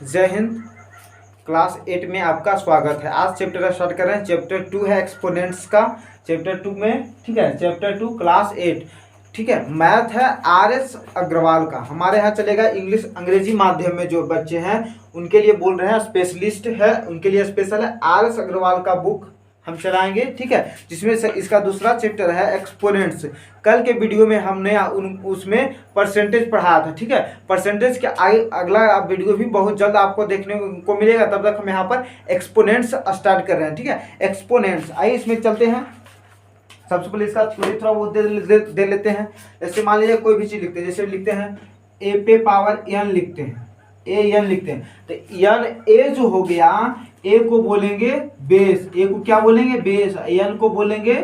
जय हिंद। क्लास 8 में आपका स्वागत है। आज चैप्टर स्टार्ट कर रहे हैं। चैप्टर 2 है एक्सपोनेंट्स का। चैप्टर 2 में ठीक है, चैप्टर 2 क्लास 8 ठीक है। मैथ है RS अग्रवाल का। हमारे यहाँ चलेगा इंग्लिश अंग्रेजी माध्यम में जो बच्चे हैं उनके लिए बोल रहे हैं, स्पेशलिस्ट है उनके लिए स्पेशल है। RS अग्रवाल का बुक हम चलाएंगे ठीक है, जिसमें से इसका दूसरा चैप्टर है एक्सपोनेंट्स। कल के वीडियो में हमने उसमें परसेंटेज पढ़ाया था ठीक है। परसेंटेज के आगे अगला वीडियो भी बहुत जल्द आपको देखने को मिलेगा। तब तक हम यहाँ पर एक्सपोनेंट्स स्टार्ट कर रहे हैं ठीक है। एक्सपोनेंट्स, आइए इसमें चलते हैं। सबसे पहले इसका थ्योरी थोड़ा बहुत दे लेते हैं। जैसे मान लीजिए कोई भी चीज़ लिखते हैं, जैसे लिखते हैं a पे पावर n लिखते हैं, a n लिखते हैं, तो n a जो हो गया, a को बोलेंगे बेस, a को क्या बोलेंगे बेस, n को बोलेंगे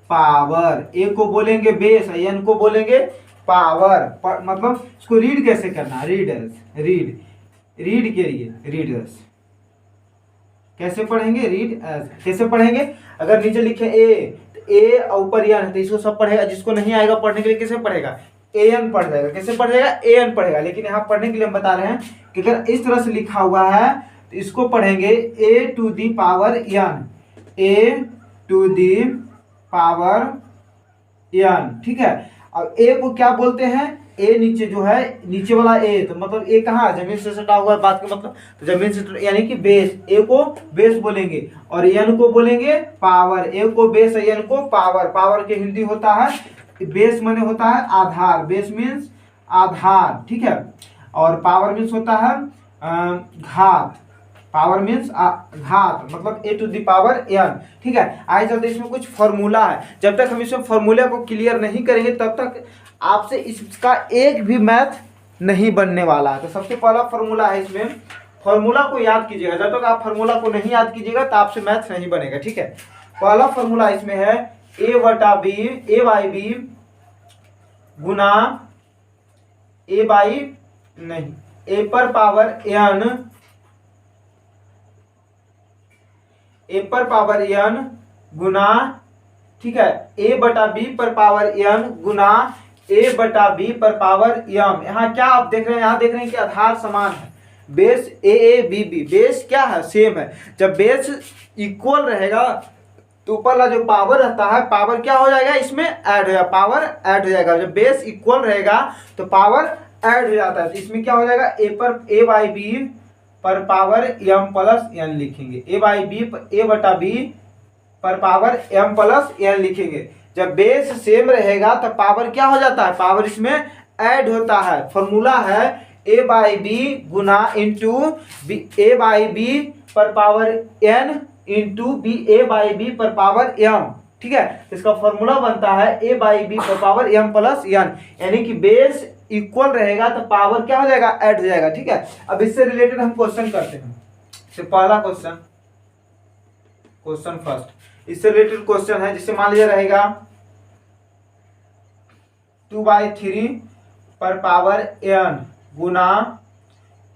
पावर, a को बोलेंगे बेस, n को बोलेंगे पावर। मतलब इसको रीड कैसे करना, रीडर्स, रीड के लिए रीडर्स कैसे पढ़ेंगे, रीड एस कैसे पढ़ेंगे। अगर नीचे लिखे a तो a और ऊपर n है तो इसको सब पढ़ेगा। जिसको नहीं आएगा पढ़ने के लिए कैसे पढ़ेगा, an पढ़ जाएगा। कैसे पढ़ जाएगा, an पढ़ेगा। लेकिन यहाँ पढ़ने के लिए हम बता रहे हैं कि अगर इस तरह से लिखा हुआ है तो इसको पढ़ेंगे a to the power n, a to the power n ठीक है। और a को क्या बोलते हैं, a नीचे जो है, नीचे वाला a, तो मतलब a कहाँ, जमीन से सटा हुआ है। बात का मतलब तो जमीन से यानी कि बेस, a को बेस बोलेंगे और n को बोलेंगे पावर। a को बेस, n को पावर। पावर के हिंदी होता है बेस, माने होता है आधार, बेस मीन्स आधार ठीक है। और पावर मीन्स होता है घात, पावर मीन्स घात, मतलब a to the power n ठीक है। आइए चलते, इसमें कुछ फॉर्मूला है। जब तक हम इसमें फॉर्मूला को क्लियर नहीं करेंगे तब तक आपसे इसका एक भी मैथ नहीं बनने वाला है। तो सबसे पहला फॉर्मूला है इसमें, फॉर्मूला को याद कीजिएगा। जब तक आप फॉर्मूला को नहीं याद कीजिएगा तो आपसे मैथ नहीं बनेगा ठीक है। पहला फॉर्मूला इसमें है a बटा बी, a बाई बी गुना a बाई नहीं a पर पावर n, a पर पावर n गुना ठीक है a बटा b पर पावर n गुना a बटा b पर पावर m। यहाँ क्या आप देख रहे हैं, यहाँ देख रहे हैं कि आधार समान है, base a b b, base क्या है, सेम है। जब बेस इक्वल रहेगा तो ऊपर वाला जो पावर रहता है, पावर क्या हो जाएगा, इसमें ऐड हो जाएगा, पावर ऐड हो जाएगा। जब बेस इक्वल रहेगा तो पावर ऐड हो जाता है। तो इसमें क्या हो जाएगा, a पर a बाई बी पर पावर m प्लस n लिखेंगे, a बाई बी, a बटा b पर पावर m प्लस n लिखेंगे। जब बेस सेम रहेगा तो पावर क्या हो जाता है, पावर इसमें ऐड होता है। फॉर्मूला है a बाई बी गुना इंटू a बाई बी पर power n into a by B पर पावर m ठीक है। इसका फॉर्मूला बनता है a बाई बी पर पावर m प्लस n, यानी कि बेस इक्वल रहेगा तो पावर क्या हो जाएगा, ऐड हो जाएगा ठीक है। अब इससे रिलेटेड हम क्वेश्चन करते हैं। तो पहला क्वेश्चन, क्वेश्चन फर्स्ट, इससे रिलेटेड क्वेश्चन है। जिससे मान लीजिए रहेगा 2/3 पर पावर n गुना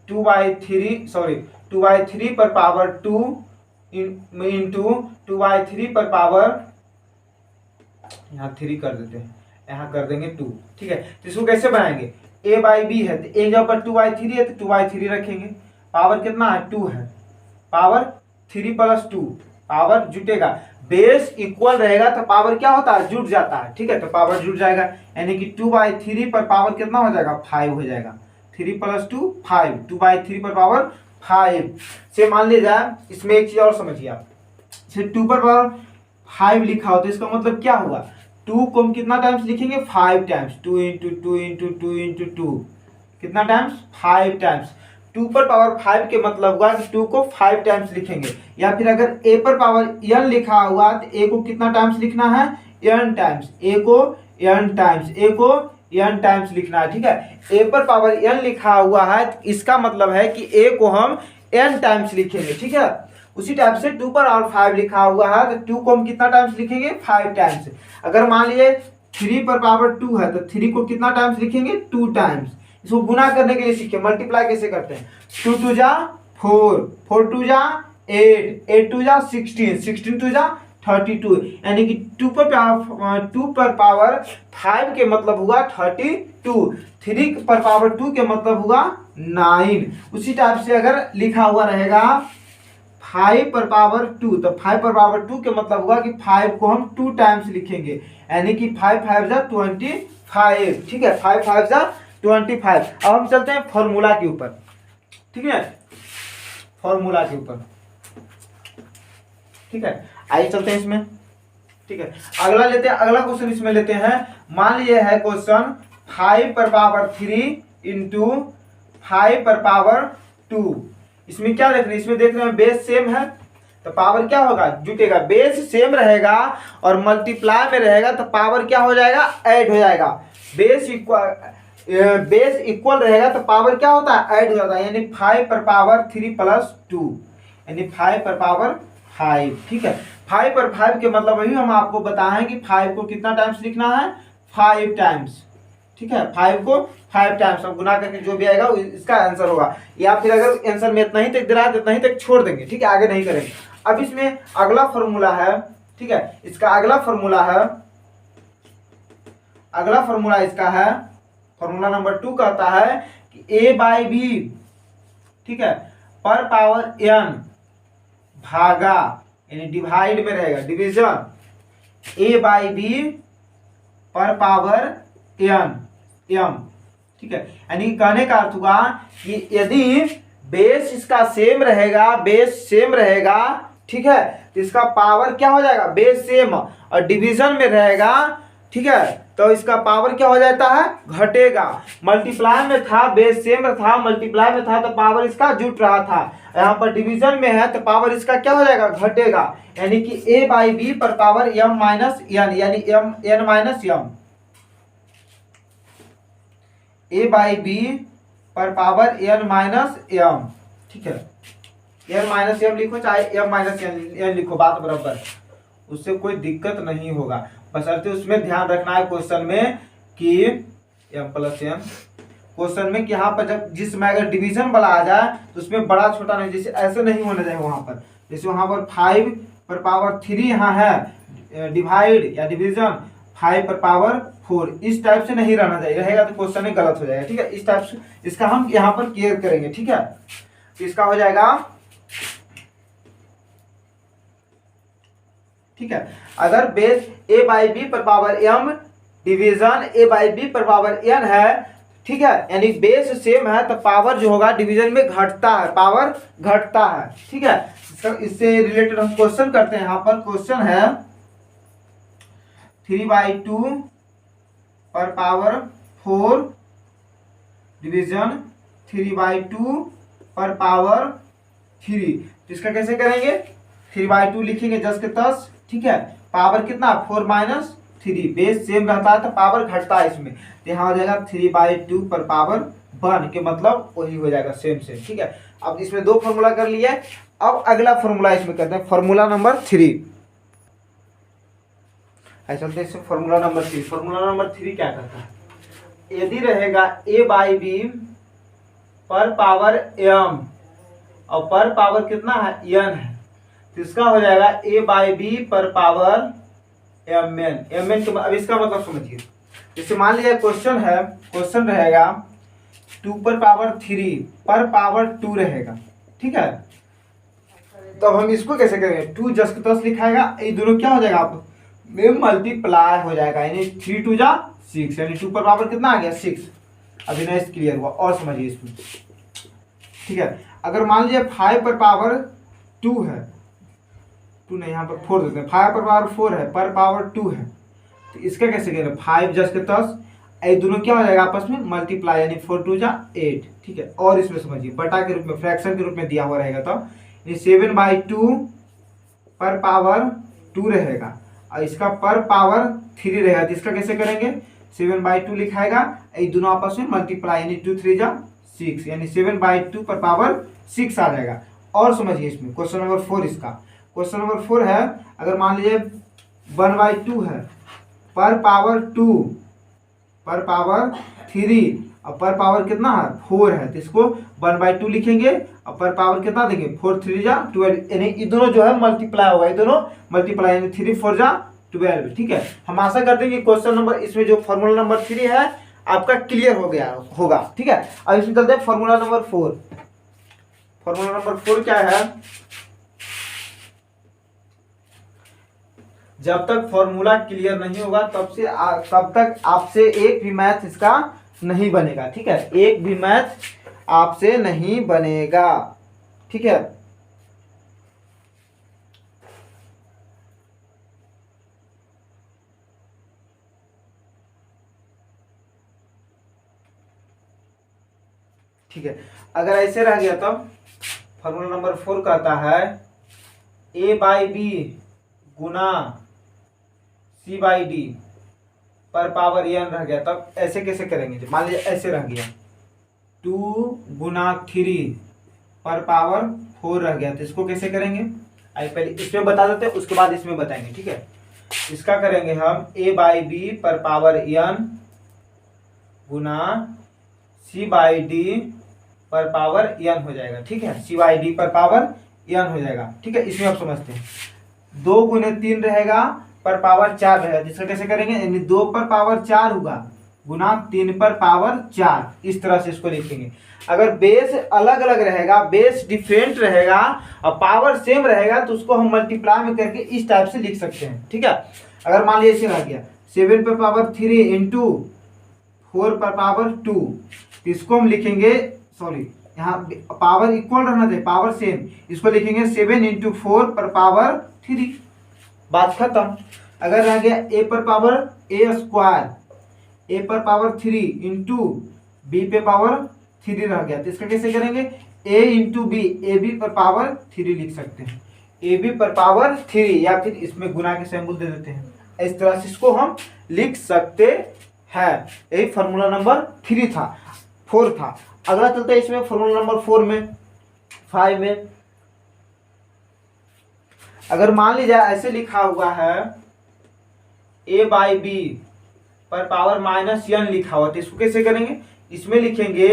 2/3 पर पावर 2 इंटू 2/3 पर पावर, यहाँ 3 कर देते हैं, यहाँ कर देंगे 2 ठीक है। तो इसको कैसे बनाएंगे, a बाई बी है तो एक जगह पर 2/3 है तो 2/3 रखेंगे। पावर कितना है, 2 है, पावर 3 प्लस 2, पावर जुटेगा। बेस इक्वल रहेगा तो पावर क्या होता है, जुट जाता है ठीक है। तो पावर जुट जाएगा, यानी कि 2/3 पर पावर कितना हो जाएगा, 5 हो जाएगा। 3 प्लस 2 5, 2/3 पर पावर 5 से मान लीजिए जाए। इसमें एक चीज और समझिए आप, 2 पर पावर 5 लिखा हो तो इसका मतलब क्या हुआ, 2 को हम कितना टाइम्स लिखेंगे, 5 टाइम्स, 2 इंटू 2 इंटू 2 इंटू 2, कितना टाइम्स, 5 टाइम्स। 2 पर पावर 5 के मतलब हुआ कि 2 को 5 टाइम्स लिखेंगे। या फिर अगर a पर पावर n लिखा हुआ तो a को कितना टाइम्स लिखना है, n टाइम्स, a को n टाइम्स, a को n टाइम्स लिखना है ठीक है। a पर पावर n लिखा हुआ है तो इसका मतलब है कि a को हम n टाइम्स लिखेंगे ठीक है। उसी टाइप से 2 पर और 5 लिखा हुआ है तो 2 को हम कितना टाइम्स लिखेंगे, 5 टाइम्स। अगर मान लीजिए 3 पर पावर 2 है तो 3 को कितना टाइम्स लिखेंगे, 2 टाइम्स। इसको गुना करने के लिए सीखे, मल्टीप्लाई कैसे करते हैं, 2 2 जा 4, 4 2 जा 8, 8 2 जा 16, 16 2 जा 32, यानी कि 2 पर पावर 5 के मतलब हुआ 32, 3 पर पावर 2 के मतलब हुआ 9। उसी टाइप से अगर लिखा हुआ रहेगा 5 पर पावर 2, तो 5 पर पावर 2 के मतलब होगा कि 5 को हम 2 टाइम्स लिखेंगे, यानी कि 5 5 जा 25। ठीक है, 5 5 जा 25। अब हम चलते हैं फॉर्मूला के ऊपर। ठीक है, फॉर्मूला के ऊपर। ठीक है, आइए चलते हैं इसमें। ठीक है, अगला लेते हैं, अगला क्वेश्चन इसमें लेते हैं। मान लीजिए है क्वेश्चन 5 पर पावर 3 इंटू 5 पर पावर 2। इसमें क्या देख रहे हैं, इसमें देख रहे हैं बेस सेम है तो पावर क्या होगा, जुटेगा। बेस सेम रहेगा और मल्टीप्लाई में रहेगा तो पावर क्या हो जाएगा, ऐड हो जाएगा। बेस इक्वल रहेगा तो पावर क्या होता है, ऐड हो जाता है। यानी 5 पर पावर 3 प्लस 2, यानी 5 पर पावर 5। ठीक है, 5 पर 5 के मतलब वही हम आपको बताएं कि 5 को कितना टाइम्स लिखना है, 5 टाइम्स। ठीक है, 5 को 5 टाइम्स हम गुना करके जो भी आएगा इसका आंसर होगा। या फिर अगर आंसर में इतना ही तक दे रहा है तो इतना ही तक छोड़ देंगे। ठीक है, आगे नहीं करेंगे। अब इसमें अगला फॉर्मूला है। ठीक है, इसका अगला फॉर्मूला है, अगला फॉर्मूला इसका है, फॉर्मूला नंबर 2 कहता है कि a बाई बी, ठीक है, पर पावर n भागा, यानी डिवाइड में रहेगा, डिवीजन, a बाई बी पर पावर n m। ठीक है, यानी कहने का अर्थ हुआ कि यदि बेस इसका सेम रहेगा, बेस सेम रहेगा, ठीक है, तो इसका पावर क्या हो जाएगा, बेस सेम, और डिवीजन में रहेगा, ठीक है, तो इसका पावर क्या हो जाता है, घटेगा। मल्टीप्लाई में था, बेस सेम था, मल्टीप्लाई में था तो पावर इसका जुट रहा था। यहाँ पर डिवीजन में है तो पावर इसका क्या हो जाएगा, घटेगा। यानी कि a बाई बी पर पावर m माइनस n, यानी n minus m, a by B पर पावर n माइनस m। ठीक है, n माइनस m लिखो चाहे m माइनस n लिखो, बात बराबर, उससे कोई दिक्कत नहीं होगा। बशर्ते उसमें ध्यान रखना है क्वेश्चन में कि m प्लस n, क्वेश्चन में कि यहाँ पर जब जिसमें अगर डिवीजन वाला आ जाए तो उसमें बड़ा छोटा नहीं, जैसे ऐसे नहीं होना चाहिए वहां पर। जैसे वहां पर 5 पर पावर 3 यहाँ है डिवाइड या डिवीजन 5 पर पावर 4, इस टाइप से नहीं रहना चाहिए, रहेगा तो क्वेश्चन में गलत हो जाएगा। ठीक है, इस टाइप से इसका हम यहाँ पर क्लियर करेंगे। ठीक है, तो इसका हो जाएगा, ठीक है, अगर बेस a बाई बी पर power m division a by B पर पावर n है, ठीक है, यानी बेस सेम है तो पावर जो होगा डिवीजन में घटता है, पावर घटता है। ठीक है, इससे रिलेटेड हम क्वेश्चन करते हैं। यहाँ पर क्वेश्चन है 3/2 पर पावर 4 डिवीजन 3/2 पर पावर 3। तो इसका कैसे करेंगे, 3/2 लिखेंगे 10 के 10। ठीक है, पावर कितना, 4 माइनस 3, बेस सेम रहता है तो पावर घटता है इसमें, तो यहाँ हो जाएगा 3/2 पर पावर 1 के मतलब वही हो जाएगा सेम से। ठीक है, अब इसमें 2 फॉर्मूला कर लिए। अब अगला फॉर्मूला इसमें करते हैं, फॉर्मूला नंबर 3। ऐसा चलते हैं फॉर्मूला नंबर 3। फॉर्मूला नंबर 3 क्या करता है, यदि रहेगा a बाई बी पर पावर m और पर पावर कितना है, n है, तो इसका हो जाएगा a बाई बी पर पावर mn के। अब इसका मतलब समझिए, जैसे मान लीजिए क्वेश्चन है, क्वेश्चन रहेगा 2 पर पावर 3 पर पावर 2 रहेगा। ठीक है, तो हम इसको कैसे करेंगे, 2 10 के 10 लिखाएगा, ये दोनों क्या हो जाएगा, आप में मल्टीप्लाई हो जाएगा, यानी 3 2 जा 6, यानी 2 पर पावर कितना आ गया, 6। अभी नहीं क्लियर हुआ, और समझिए इसमें। ठीक है, अगर मान लीजिए 5 पर पावर 2 है, 2 नहीं, यहाँ पर 4 देते हैं, 5 पर पावर 4 है, पर पावर 2 है, तो इसका कैसे करें, 5 10 के 10, ये दोनों क्या हो जाएगा आपस में मल्टीप्लाई, यानी 4 2 जा 8। ठीक है, और इसमें समझिए बटा के रूप में, फ्रैक्शन के रूप में दिया हुआ रहेगा, तो 7/2 पर पावर 2 रहेगा, और इसका पर पावर 3 रहेगा, तो इसका कैसे करेंगे, 7/2 लिखाएगा, ये दोनों आपस में मल्टीप्लाई, यानी 2 3 जा 6, यानी 7/2 पर पावर 6 आ जाएगा। और समझिए इसमें क्वेश्चन नंबर 4, इसका क्वेश्चन नंबर 4 है, अगर मान लीजिए 1/2 है, पर पावर 2 पर पावर 3 और पर पावर कितना है, 4 है, तो इसको 1/2 लिखेंगे और पर पावर कितना देंगे, 4 3 जा 12, यानी ये दोनों जो है मल्टीप्लाई होगा, ये दोनों मल्टीप्लाई, यानी 3 4 जा 12। ठीक है, हम आशा करते हैं कि क्वेश्चन नंबर, इसमें जो फॉर्मूला नंबर 3 है आपका क्लियर हो गया होगा। ठीक है, अब इसमें चलते हैं फॉर्मूला नंबर 4। फॉर्मूला नंबर 4 क्या है? जब तक फॉर्मूला क्लियर नहीं होगा तब तक आपसे एक भी मैथ इसका नहीं बनेगा। ठीक है, एक भी मैथ आपसे नहीं बनेगा। ठीक है, ठीक है, अगर ऐसे रह गया तब फॉर्मूला नंबर 4 कहता है a/b गुना c/d पर पावर n रह गया, तब ऐसे कैसे करेंगे? मान लीजिए ऐसे रह गया 2 गुना 3 पर पावर 4 रह गया, तो इसको कैसे करेंगे? आइए पहले इसमें बता देते हैं, उसके बाद इसमें बताएंगे। ठीक है, इसका करेंगे हम a/b पर पावर n गुना c/d पर पावर n हो जाएगा। ठीक है, c/d पर पावर n हो जाएगा। ठीक है, इसमें आप समझते हैं 2 गुने 3 रहेगा पर पावर 4 रहेगा, जिसका कैसे करेंगे? यानी 2 पर पावर 4 होगा गुना 3 पर पावर 4, इस तरह से इसको लिखेंगे। अगर बेस अलग अलग रहेगा, बेस डिफरेंट रहेगा और पावर सेम रहेगा, तो उसको हम मल्टीप्लाई में करके इस टाइप से लिख सकते हैं। ठीक है, अगर मान लीजिए ऐसे रह गया 7 पर पावर 3 इंटू 4 पर पावर 2, तो इसको हम लिखेंगे, सॉरी यहाँ पावर इक्वल रहना चाहिए, पावर सेम, इसको लिखेंगे 7 इंटू 4 पर पावर 3, बात खत्म। अगर रह गया a पर पावर a स्क्वायर, a पर पावर 3 इंटू b पे पावर 3 रह गया, तो इसका कैसे करेंगे? a into b, a b पर पावर 3 लिख सकते हैं, ए बी पर पावर 3, या फिर इसमें गुना के सिंबल दे देते हैं। इस तरह से इसको हम लिख सकते हैं। यही फॉर्मूला नंबर 4 था। अगला चलता है इसमें फॉर्मूला नंबर 5 में। अगर मान लीजिए ऐसे लिखा हुआ है a/b पर पावर -n लिखा हुआ, तो इसको कैसे करेंगे? इसमें लिखेंगे,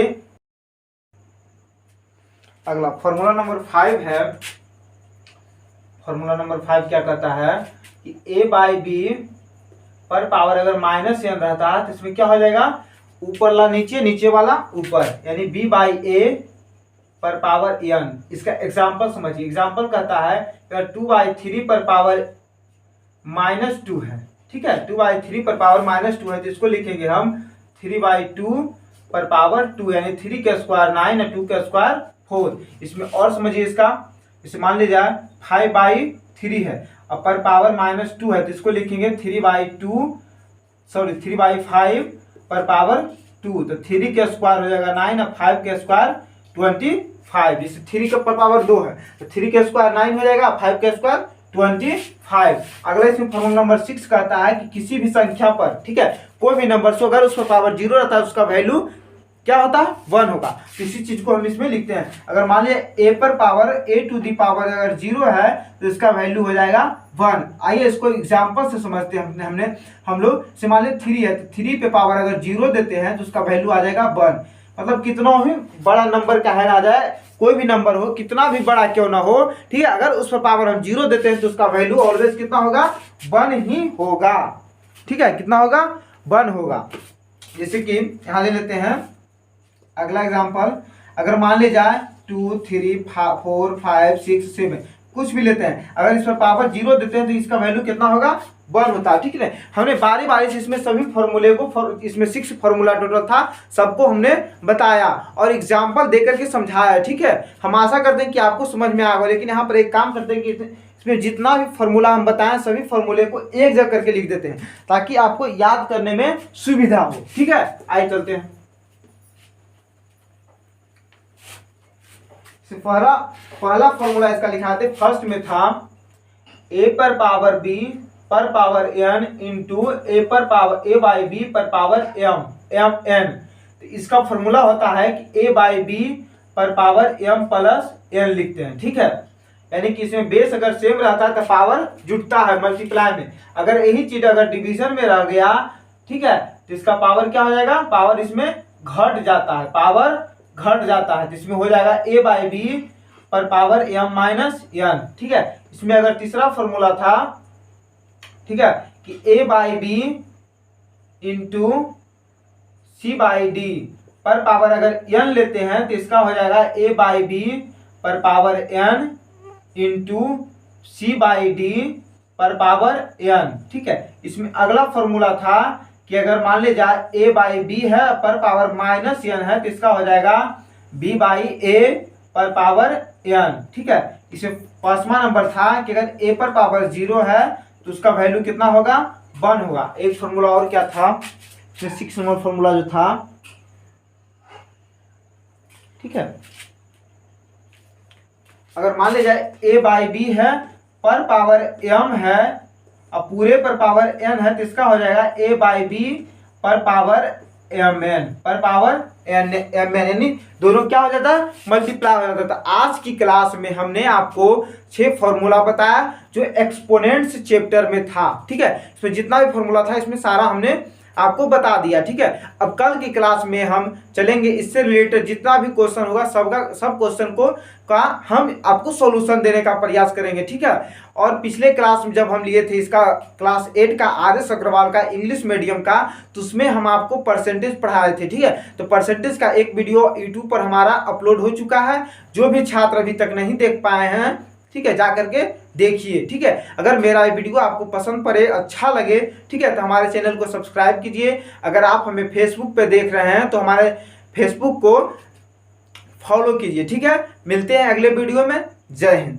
अगला फॉर्मूला नंबर 5 है। फॉर्मूला नंबर 5 क्या कहता है कि a/b पर पावर अगर -n रहता है, तो इसमें क्या हो जाएगा? ऊपर वाला नीचे, नीचे वाला ऊपर, यानी b/a पर पावर n। इसका एग्जाम्पल समझिए। एग्जाम्पल कहता है अगर 2/3 पर पावर -2 है, ठीक है, 2/3 पर पावर -2 है, तो इसको लिखेंगे हम 3/2 पर पावर 2, यानी 3 का स्क्वायर 9 और 2 का स्क्वायर 4। इसमें और समझिए इसका, इसे मान लीजिए 5/3 है और पर पावर -2 है, तो इसको लिखेंगे 3/5 पर पावर 2, तो 3 का स्क्वायर हो जाएगा 9 और 5 का स्क्वायर 25। जैसे 3 का पर पावर 2 है, तो 3 का स्क्वायर 9 हो जाएगा, 5 का स्क्वायर 25। अगला इसमें फॉर्मूला नंबर 6 कहता है कि किसी भी संख्या पर, ठीक है, कोई भी नंबर से अगर उसका पावर 0 रहता है, उसका वैल्यू क्या होता है? 1 होगा। किसी चीज को हम इसमें लिखते हैं, अगर मान लीजिए a पर power a to the power अगर 0 है, तो इसका वैल्यू हो जाएगा 1। आइए इसको एग्जांपल से समझते हैं। हम लोग से मान लीजिए 3 है, तो 3 पे पावर अगर 0 देते हैं, तो उसका वैल्यू आ जाएगा 1। मतलब कितना भी बड़ा नंबर का है आ जाए, कोई भी नंबर हो, कितना भी बड़ा क्यों ना हो, ठीक है, अगर उस पर पावर हम 0 देते हैं, तो उसका वैल्यू ऑलवेज कितना होगा? 1 ही होगा। ठीक है, कितना होगा? 1 होगा। जैसे कि यहाँ ले लेते हैं अगला एग्जांपल। अगर मान ली जाए 2 3 4 5 6 7 कुछ भी लेते हैं, अगर इस पर पावर 0 देते हैं, तो इसका वैल्यू कितना होगा? 1 होता है। ठीक है, हमने बारी बारी से इसमें सभी फॉर्मूले को, इसमें 6 फॉर्मूला टोटल था, सबको हमने बताया और एग्जाम्पल देकर के समझाया। ठीक है, हम आशा करते हैं कि आपको समझ में आएगा। लेकिन यहाँ पर एक काम करते हैं कि इसमें जितना भी फॉर्मूला हम बताएं, सभी फॉर्मूले को एक जगह करके लिख देते हैं, ताकि आपको याद करने में सुविधा हो। ठीक है, आइए चलते हैं। पहला फॉर्मूला इसका लिखा है, फर्स्ट में था a पर पावर b पर पावर n इंटू a/b पर पावर m n। तो इसका फॉर्मूला होता है कि a/b पर पावर m प्लस n लिखते हैं। ठीक है, यानी कि इसमें बेस अगर सेम रहता है तो पावर जुटता है मल्टीप्लाई में। अगर यही चीज अगर डिवीजन में रह गया, ठीक है, तो इसका पावर क्या हो जाएगा? पावर इसमें घट जाता है, पावर घट जाता है, जिसमें हो जाएगा a/b पर पावर m माइनस n। ठीक है, इसमें अगर तीसरा फॉर्मूला था, ठीक है, कि a/b इंटू c/d पर पावर अगर n लेते हैं तो इसका हो जाएगा a/b पर पावर n इंटू c/d पर पावर n। ठीक है, इसमें अगला फॉर्मूला था कि अगर मान ले जाए a/b है पर पावर -n है तो इसका हो जाएगा b/a पर पावर n। ठीक है, इसमें 5वां नंबर था कि अगर a पर पावर 0 है तो उसका वैल्यू कितना होगा, 1 होगा। एक फॉर्मूला और क्या था, 6 नंबर फॉर्मूला जो था, ठीक है, अगर मान ले जाए a/b है पर पावर m है और पूरे पर पावर n है तो इसका हो जाएगा a/b पर पावर mn पर पावर n यानी दोनों क्या हो जाता है, मल्टीप्लाई हो जाता था। आज की क्लास में हमने आपको 6 फॉर्मूला बताया जो एक्सपोनेंट्स चैप्टर में था। ठीक है, इसमें जितना भी फॉर्मूला था इसमें सारा हमने आपको बता दिया। ठीक है, अब कल की क्लास में हम चलेंगे इससे रिलेटेड जितना भी क्वेश्चन होगा सब क्वेश्चन का हम आपको सॉल्यूशन देने का प्रयास करेंगे। ठीक है, और पिछले क्लास में जब हम लिए थे इसका क्लास 8 का RS अग्रवाल का इंग्लिश मीडियम का, तो उसमें हम आपको परसेंटेज पढ़ाए थे। ठीक है, तो परसेंटेज का एक वीडियो यूट्यूब पर हमारा अपलोड हो चुका है। जो भी छात्र अभी तक नहीं देख पाए हैं, ठीक है, जा करके देखिए। ठीक है, अगर मेरा ये वीडियो आपको पसंद पड़े, अच्छा लगे, ठीक है, तो हमारे चैनल को सब्सक्राइब कीजिए। अगर आप हमें फेसबुक पे देख रहे हैं तो हमारे फेसबुक को फॉलो कीजिए। ठीक है, मिलते हैं अगले वीडियो में। जय हिंद।